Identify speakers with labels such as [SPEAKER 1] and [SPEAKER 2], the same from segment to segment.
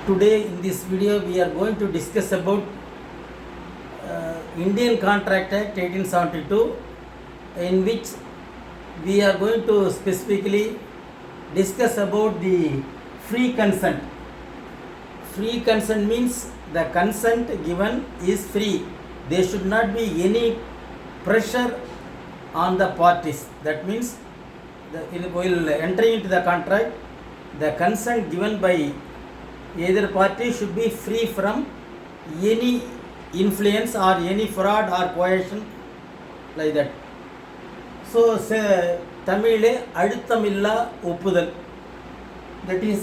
[SPEAKER 1] Today in this video we are going to discuss about Indian Contract Act 1872, in which we are going to specifically discuss about the free consent. Free consent means the consent given is free. There should not be any pressure on the parties. That means while entering into the contract, the consent given by either party should be free from any influence or any fraud or coercion, like that. So தமிழிலே அழுத்தமில்லா ஒப்புதல், that is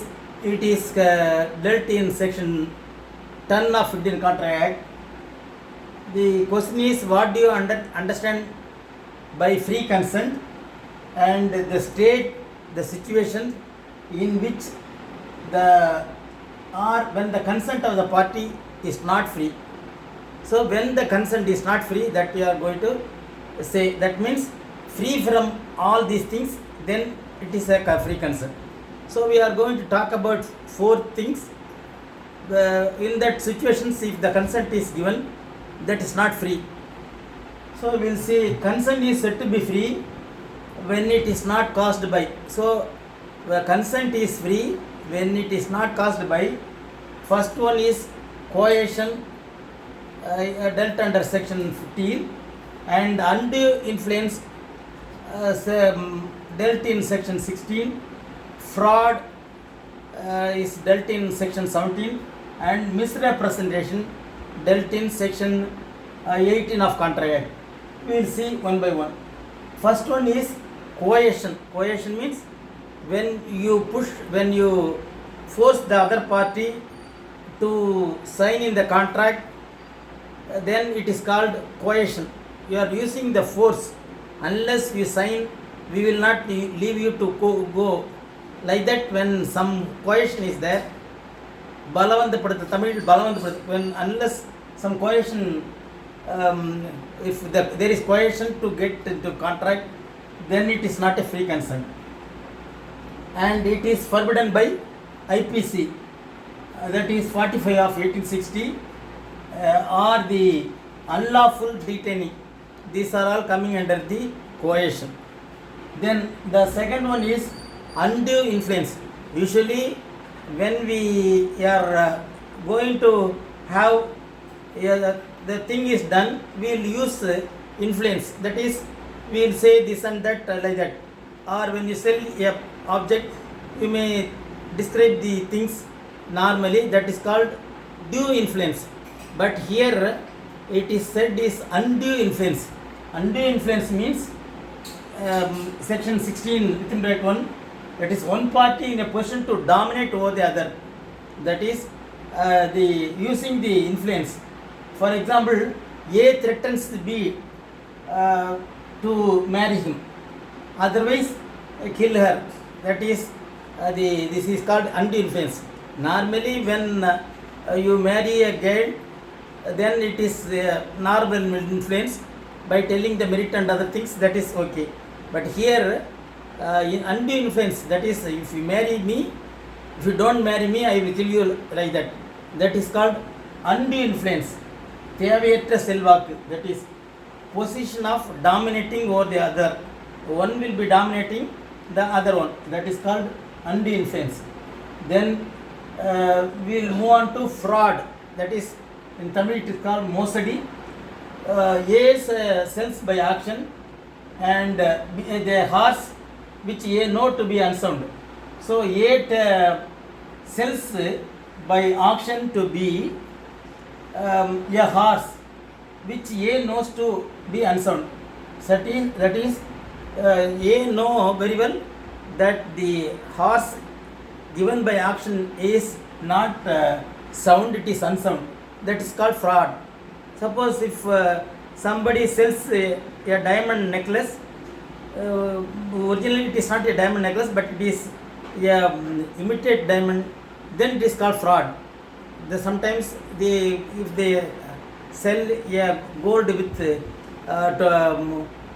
[SPEAKER 1] it is dealt in section 10 of Indian Contract Act. The question is, what do you understand by free consent, and the state, the situation in which the or when the consent of the party is not free. So when the consent is not free, that we are going to say, that means free from all these things, then it is a free consent. So we are going to talk about four things. In that situations, if the consent is given, that is not free. So we will see consent is said to be free when it is not caused by. So the consent is free when it is not caused by. First one is coercion, dealt under section 15, and undue influence, dealt in section 16. Fraud is dealt in section 17, and misrepresentation dealt in section 18 of Contract Act. We will see one by one. First one is coercion. Coercion means when you force the other party to sign in the contract, then it is called coercion. You are using the force. Unless you sign, we will not leave you to go. Like that, when some coercion is there, பலவந்தப்படுத்த, Tamil பலவந்தப்படுத்த, when unless some coercion, if there is coercion to get into contract, then it is not a free consent, and it is forbidden by IPC, that is 45 of 1860, or the unlawful detainee. These are all coming under the coercion. Then the second one is undue influence. Usually when we are going to have the thing is done, we will use influence. That is, we will say this and that, like that. Or when you sell a object, you may describe the things normally, that is called due influence. But here it is said is undue influence. Undue influence means section 16 within bracket 1, that is one party in a position to dominate over the other, that is the using the influence. For example, A threatens B to marry him, otherwise kill her. That is this is called undue influence. Normally when you marry a girl, then it is normal influence by telling the merit and other things, that is okay. But here in undue influence, that is, if you marry me, if you don't marry me, I will kill you, like that. That is called undue influence. தேவையற்ற செல்வாக்கு, that is position of dominating over the other. One will be dominating the other one, that is called undue influence. Then we will move on to fraud, that is in Tamil it is called mosadi. A sells by auction, and the horse which A know to be unsound. So A sells by auction to B a horse which A knows to be unsound. That is A know very well that the horse given by auction is not sound, it is unsound. That is called fraud. Suppose if somebody sells a diamond necklace, originally it is not a diamond necklace, but it is a imitate diamond, then it is called fraud. Sometimes if they sell a gold with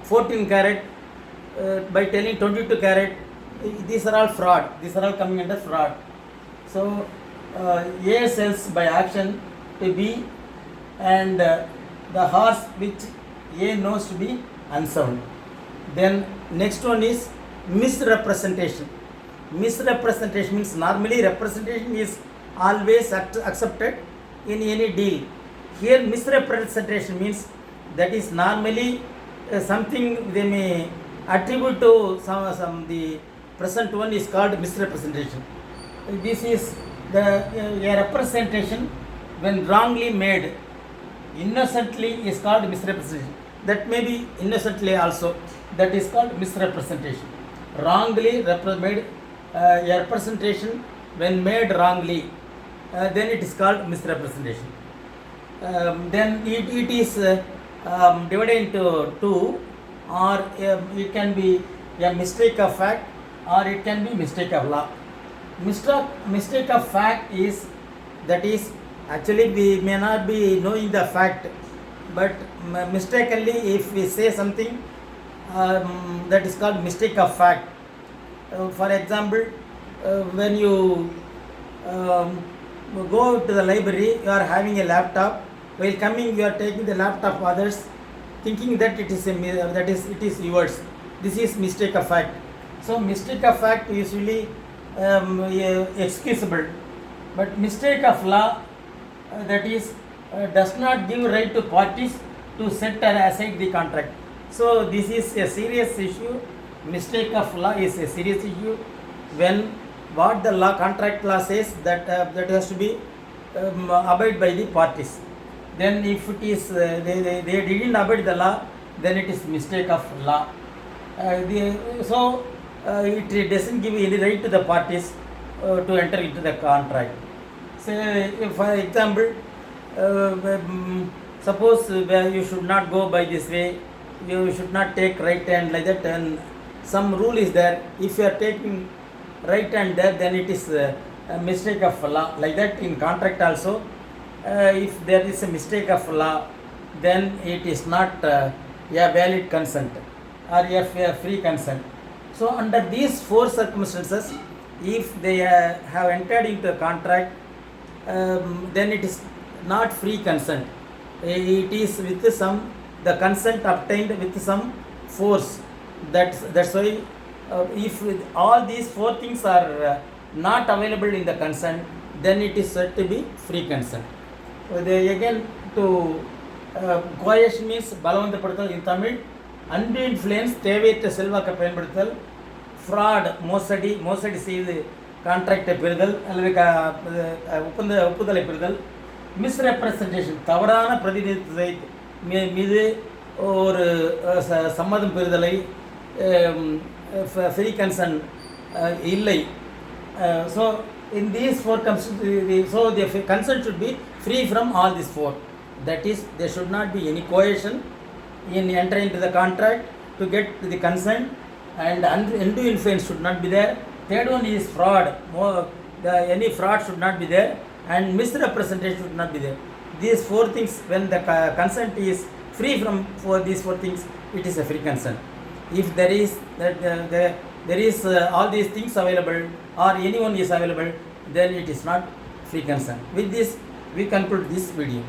[SPEAKER 1] 14 carat by telling 22 carat, these are all fraud. These are all coming under fraud. So A sells by action to B, and the horse which A knows to be unsound. Then next one is misrepresentation. Misrepresentation means normally representation is always accepted in any deal. Here misrepresentation means that is normally something they may attribute to some the present one is called misrepresentation. This is a representation when wrongly made. Innocently is called misrepresentation. That may be innocently also. That is called misrepresentation. Wrongly made a representation when made wrongly, then it is called misrepresentation. Then it is divided into two, or it can be a mistake of fact, or it can be mistake of law. Mistake of fact is, that is actually we may not be knowing the fact, but mistakenly if we say something, that is called mistake of fact. For example, when you go to the library, you are having a laptop. While coming, you are taking the laptop of others, thinking that it is yours. This is mistake of fact. So mistake of fact is usually excusable, but mistake of law, that is does not give right to parties to set aside the contract. So this is a serious issue. Mistake of law is a serious issue when what the law, contract law says, that that has to be abide by the parties. Then if it is they didn't abide the law, then it is mistake of law. It doesn't give any right to the parties to enter into the contract. Say, for example, suppose you should not go by this way, you should not take right hand like that, and some rule is there. If you are taking right hand there, then it is a mistake of law. Like that in contract also, if there is a mistake of law, then it is not a valid consent or a free consent. So under these four circumstances, if they have entered into a contract, then it is not free consent. It is with the consent obtained with some force. That's why if all these four things are not available in the consent, then it is said to be free consent. Again, to coercion means பலவந்தப்படுத்தல் in Tamil, undue influence தேவையற்ற செல்வாக்க பயன்படுத்தல், fraud மோசடி செய்து கான்ட்ராக்டை பெறுதல் அல்லது ஒப்புதலை பெறுதல், misrepresentation தவறான பிரதிநிதித்துவத்தை மீது ஒரு சம்மதம் பெறுதலை, free consent இல்லை. So in these four so the consent should be free from all these four. That is, there should not be any coercion in entering into the contract to get the consent, and undue influence should not be there. Third one is fraud. Any fraud should not be there, and misrepresentation should not be there. These four things, when the consent is free from these four things, it is a free consent. If there is all these things available, or anyone is available, then it is not free consent. With this, we conclude this video.